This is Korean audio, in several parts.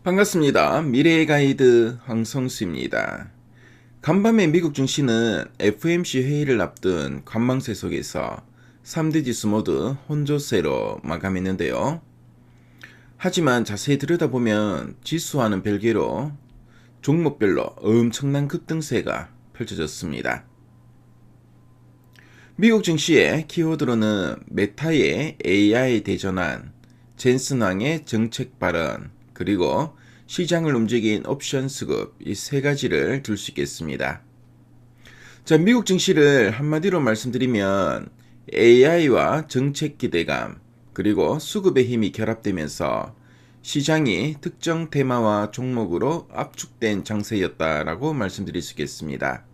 반갑습니다. 미래의 가이드 황성수입니다. 간밤에 미국 증시는 FOMC 회의를 앞둔 관망세 속에서 3대 지수 모두 혼조세로 마감했는데요. 하지만 자세히 들여다보면 지수와는 별개로 종목별로 엄청난 급등세가 펼쳐졌습니다. 미국 증시의 키워드로는 메타의 AI 대전환, 젠슨 왕의 정책 발언, 그리고 시장을 움직인 옵션 수급, 이 세 가지를 들 수 있겠습니다. 자, 미국 증시를 한마디로 말씀드리면 AI와 정책 기대감, 그리고 수급의 힘이 결합되면서 시장이 특정 테마와 종목으로 압축된 장세였다라고 말씀드릴 수 있겠습니다.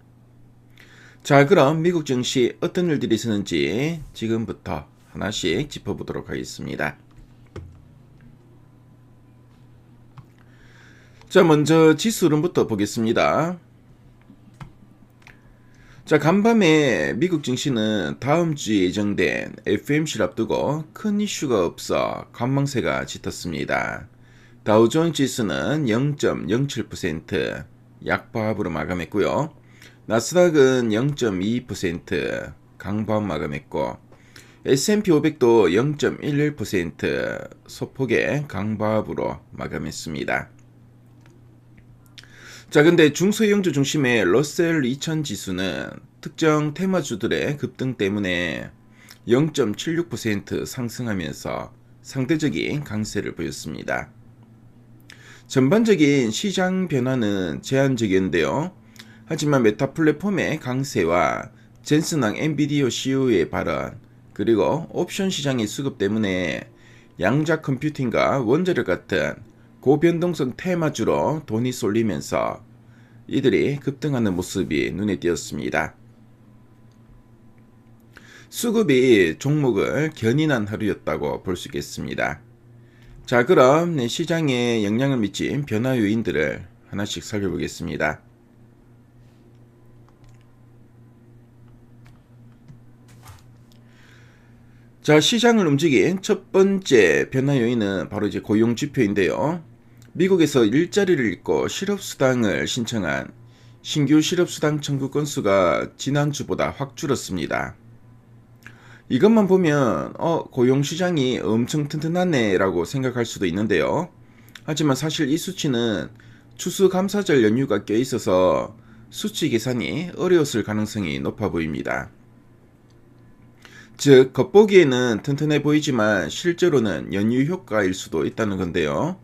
자, 그럼 미국 증시 어떤 일들이 있었는지 지금부터 하나씩 짚어보도록 하겠습니다. 자, 먼저 지수 흐름부터 보겠습니다. 자, 간밤에 미국 증시는 다음 주에 예정된 FOMC를 앞두고 큰 이슈가 없어 관망세가 짙었습니다. 다우존스 지수는 0.07% 약보합으로 마감했고요. 나스닥은 0.22% 강보합 마감했고, S&P 500도 0.11% 소폭의 강보합으로 마감했습니다. 자, 근데 중소형주 중심의 러셀 2000 지수는 특정 테마주들의 급등 때문에 0.76% 상승하면서 상대적인 강세를 보였습니다. 전반적인 시장 변화는 제한적이었는데요. 하지만 메타 플랫폼의 강세와 젠슨왕 엔비디아 CEO의 발언, 그리고 옵션 시장의 수급 때문에 양자 컴퓨팅과 원자력 같은 고변동성 테마주로 돈이 쏠리면서 이들이 급등하는 모습이 눈에 띄었습니다. 수급이 종목을 견인한 하루였다고 볼 수 있겠습니다. 자, 그럼 시장에 영향을 미친 변화 요인들을 하나씩 살펴보겠습니다. 자, 시장을 움직인 첫 번째 변화 요인은 바로 이제 고용 지표인데요. 미국에서 일자리를 잃고 실업수당을 신청한 신규 실업수당 청구 건수가 지난주보다 확 줄었습니다. 이것만 보면 고용시장이 엄청 튼튼하네 라고 생각할 수도 있는데요. 하지만 사실 이 수치는 추수감사절 연휴가 껴있어서 수치 계산이 어려웠을 가능성이 높아 보입니다. 즉, 겉보기에는 튼튼해 보이지만 실제로는 연휴 효과일 수도 있다는 건데요.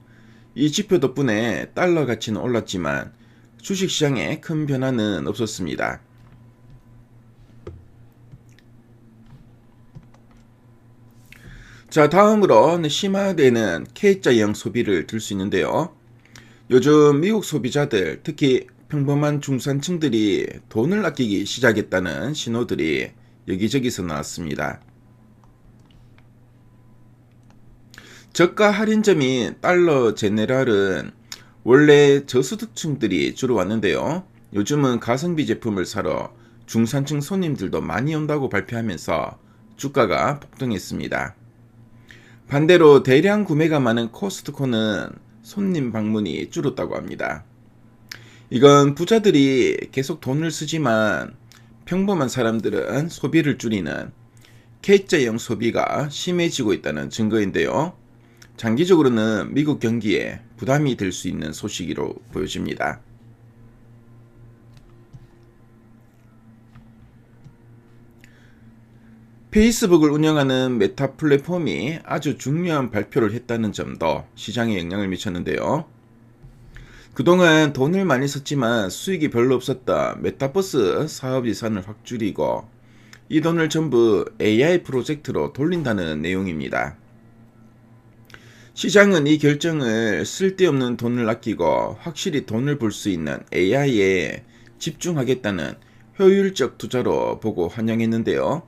이 지표 덕분에 달러 가치는 올랐지만 주식시장에 큰 변화는 없었습니다. 자, 다음으로 심화되는 K자형 소비를 들 수 있는데요. 요즘 미국 소비자들, 특히 평범한 중산층들이 돈을 아끼기 시작했다는 신호들이 여기저기서 나왔습니다. 저가 할인점인 달러 제네랄은 원래 저소득층들이 주로 왔는데요. 요즘은 가성비 제품을 사러 중산층 손님들도 많이 온다고 발표하면서 주가가 폭등했습니다. 반대로 대량 구매가 많은 코스트코는 손님 방문이 줄었다고 합니다. 이건 부자들이 계속 돈을 쓰지만 평범한 사람들은 소비를 줄이는 K자형 소비가 심해지고 있다는 증거인데요. 장기적으로는 미국 경기에 부담이 될 수 있는 소식으로 보여집니다. 페이스북을 운영하는 메타 플랫폼이 아주 중요한 발표를 했다는 점도 시장에 영향을 미쳤는데요. 그동안 돈을 많이 썼지만 수익이 별로 없었다 메타버스 사업 예산을 확 줄이고 이 돈을 전부 AI 프로젝트로 돌린다는 내용입니다. 시장은 이 결정을 쓸데없는 돈을 아끼고 확실히 돈을 벌 수 있는 AI에 집중하겠다는 효율적 투자로 보고 환영했는데요.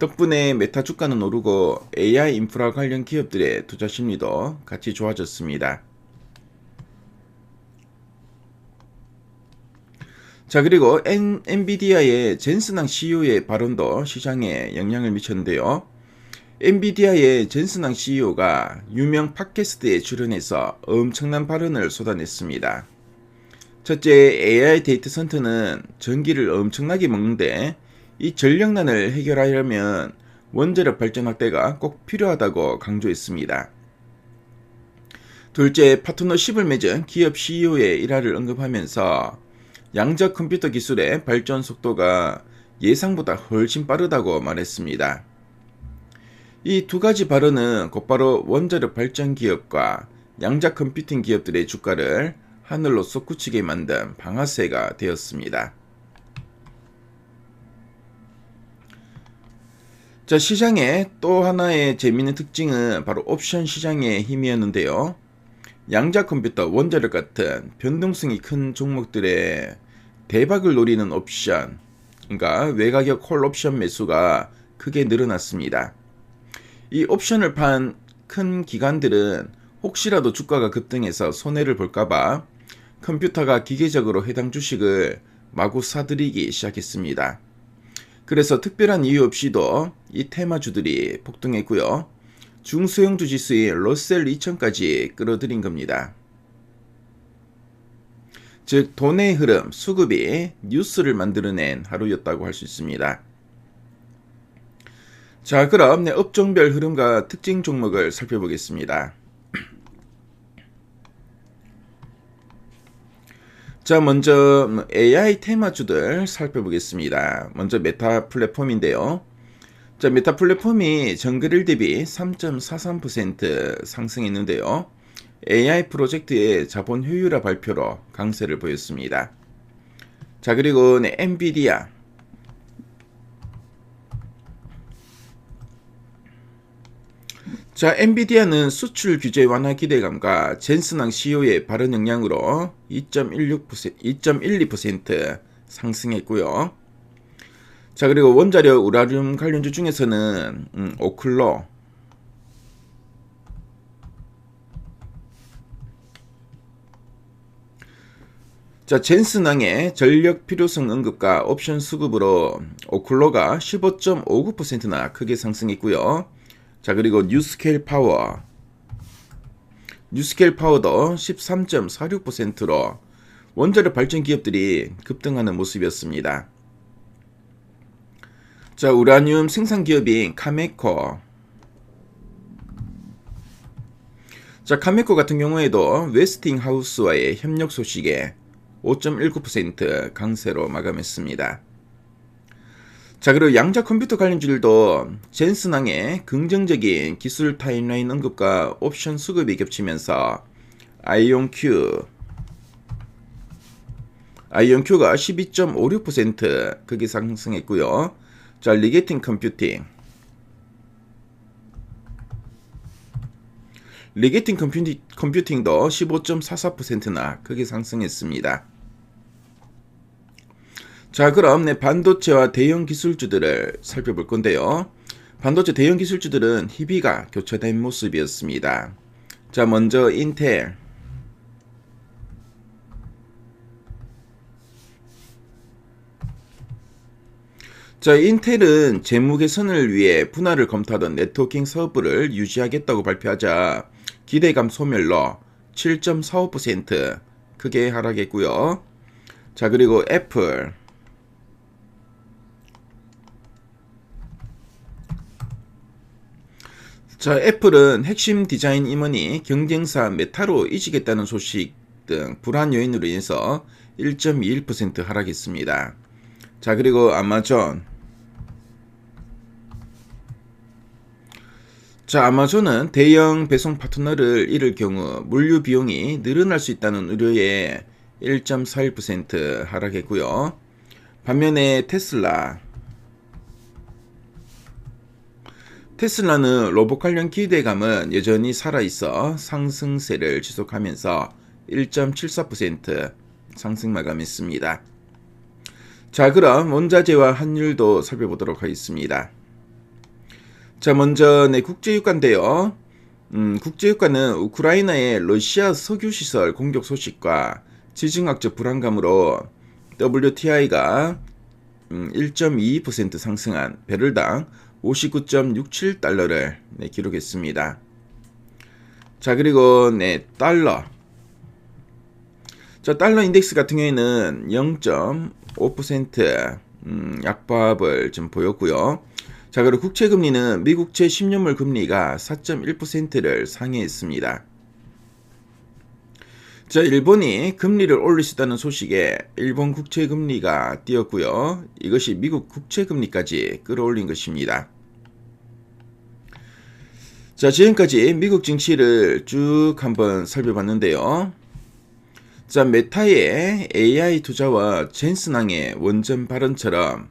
덕분에 메타 주가는 오르고 AI 인프라 관련 기업들의 투자 심리도 같이 좋아졌습니다. 자, 그리고 엔비디아의 젠슨왕 CEO의 발언도 시장에 영향을 미쳤는데요. 엔비디아의 젠슨왕 CEO가 유명 팟캐스트에 출연해서 엄청난 발언을 쏟아냈습니다. 첫째, AI 데이터 센터는 전기를 엄청나게 먹는데 이 전력난을 해결하려면 원자력 발전 확대가 꼭 필요하다고 강조했습니다. 둘째, 파트너십을 맺은 기업 CEO의 일화를 언급하면서 양자 컴퓨터 기술의 발전 속도가 예상보다 훨씬 빠르다고 말했습니다. 이 두 가지 발언은 곧바로 원자력 발전 기업과 양자 컴퓨팅 기업들의 주가를 하늘로 솟구치게 만든 방아쇠가 되었습니다. 자, 시장의 또 하나의 재미있는 특징은 바로 옵션 시장의 힘이었는데요. 양자 컴퓨터, 원자력 같은 변동성이 큰 종목들의 대박을 노리는 옵션, 그러니까 외가격 콜 옵션 매수가 크게 늘어났습니다. 이 옵션을 판 큰 기관들은 혹시라도 주가가 급등해서 손해를 볼까봐 컴퓨터가 기계적으로 해당 주식을 마구 사들이기 시작했습니다. 그래서 특별한 이유 없이도 이 테마주들이 폭등했고요. 중소형주 지수인 러셀 2000까지 끌어들인 겁니다. 즉 돈의 흐름, 수급이 뉴스를 만들어낸 하루였다고 할 수 있습니다. 자, 그럼 업종별 흐름과 특징 종목을 살펴보겠습니다. 자, 먼저 AI 테마주들 살펴보겠습니다. 먼저 메타 플랫폼인데요. 자, 메타 플랫폼이 전일일 대비 3.43% 상승했는데요. AI 프로젝트의 자본 효율화 발표로 강세를 보였습니다. 자, 그리고 엔비디아. 자, 엔비디아는 수출 규제 완화 기대감과 젠슨왕 CEO의 발언 영향으로 2.12% 상승했고요. 자, 그리고 원자력 우라늄 관련주 중에서는 오클로, 자, 젠슨왕의 전력 필요성 언급과 옵션 수급으로 오클로가 15.59%나 크게 상승했고요. 자, 그리고 뉴스케일 파워도 13.46%로 원자력 발전 기업들이 급등하는 모습이었습니다. 자, 우라늄 생산 기업인 카메코. 자, 카메코 같은 경우에도 웨스팅하우스와의 협력 소식에 5.19% 강세로 마감했습니다. 자, 그리고 양자 컴퓨터 관련주들도 젠슨왕의 긍정적인 기술 타임라인 언급과 옵션 수급이 겹치면서 아이온큐가 12.56% 크게 상승했고요. 자, 리게팅 컴퓨팅도 15.44%나 크게 상승했습니다. 자, 그럼 반도체와 대형 기술주들을 살펴볼 건데요. 반도체 대형 기술주들은 희비가 교차된 모습이었습니다. 자, 먼저 인텔. 자, 인텔은 재무 개선을 위해 분할을 검토하던 네트워킹 사업부를 유지하겠다고 발표하자 기대감 소멸로 7.45% 크게 하락했고요. 자, 그리고 애플. 자, 애플은 핵심 디자인 임원이 경쟁사 메타로 이직했다는 소식 등 불안 요인으로 인해서 1.21% 하락했습니다. 자, 그리고 아마존. 자, 아마존은 대형 배송 파트너를 잃을 경우 물류 비용이 늘어날 수 있다는 우려에 1.41% 하락했고요. 반면에 테슬라는 로봇 관련 기대감은 여전히 살아있어 상승세를 지속하면서 1.74% 상승 마감했습니다. 자, 그럼 원자재와 환율도 살펴보도록 하겠습니다. 자, 먼저 국제유가인데요. 국제유가는 우크라이나의 러시아 석유시설 공격 소식과 지정학적 불안감으로 WTI가 1.22% 상승한 배럴당 59.67달러를 기록했습니다. 자, 그리고 달러. 자, 달러 인덱스 같은 경우에는 0.5% 약보합을 좀 보였고요. 자, 그리고 국채금리는 미국채 10년물 금리가 4.1%를 상회했습니다. 자, 일본이 금리를 올릴 수 있다는 소식에 일본 국채금리가 뛰었고요. 이것이 미국 국채금리까지 끌어올린 것입니다. 자, 지금까지 미국 증시를 쭉 한번 살펴봤는데요. 자, 메타의 AI 투자와 젠슨왕의 원전 발언처럼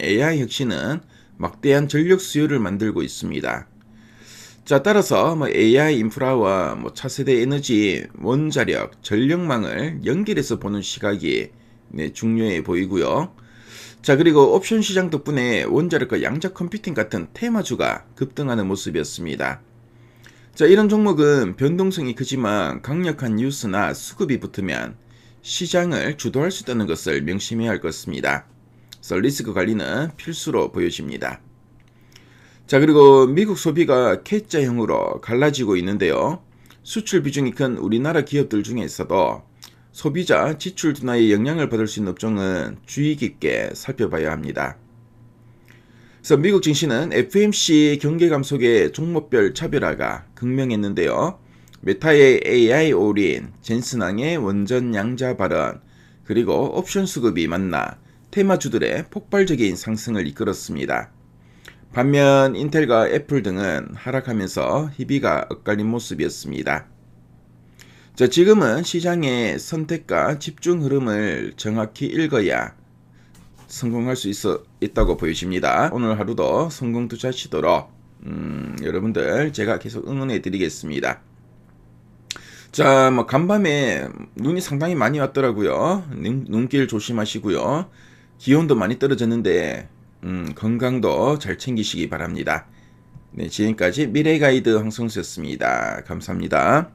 AI 혁신은 막대한 전력 수요를 만들고 있습니다. 자, 따라서 AI 인프라와 차세대 에너지, 원자력, 전력망을 연결해서 보는 시각이 중요해 보이고요. 자, 그리고 옵션 시장 덕분에 원자력과 양자 컴퓨팅 같은 테마주가 급등하는 모습이었습니다. 자, 이런 종목은 변동성이 크지만 강력한 뉴스나 수급이 붙으면 시장을 주도할 수 있다는 것을 명심해야 할 것입니다. 그래서 리스크 관리는 필수로 보여집니다. 자, 그리고 미국 소비가 K자형으로 갈라지고 있는데요. 수출 비중이 큰 우리나라 기업들 중에서도 소비자 지출 둔화에 영향을 받을 수 있는 업종은 주의 깊게 살펴봐야 합니다. 그래서 미국 증시는 FOMC 경계감 속에 종목별 차별화가 극명했는데요. 메타의 AI 올인, 젠슨왕의 원전 양자 발언, 그리고 옵션 수급이 만나 테마주들의 폭발적인 상승을 이끌었습니다. 반면 인텔과 애플 등은 하락하면서 희비가 엇갈린 모습이었습니다. 자, 지금은 시장의 선택과 집중 흐름을 정확히 읽어야 성공할 수 있다고 보여집니다. 오늘 하루도 성공 투자하시도록 여러분들 제가 계속 응원해 드리겠습니다. 자, 간밤에 눈이 상당히 많이 왔더라고요. 눈길 조심하시고요. 기온도 많이 떨어졌는데 건강도 잘 챙기시기 바랍니다. 네, 지금까지 미래가이드 황성수였습니다. 감사합니다.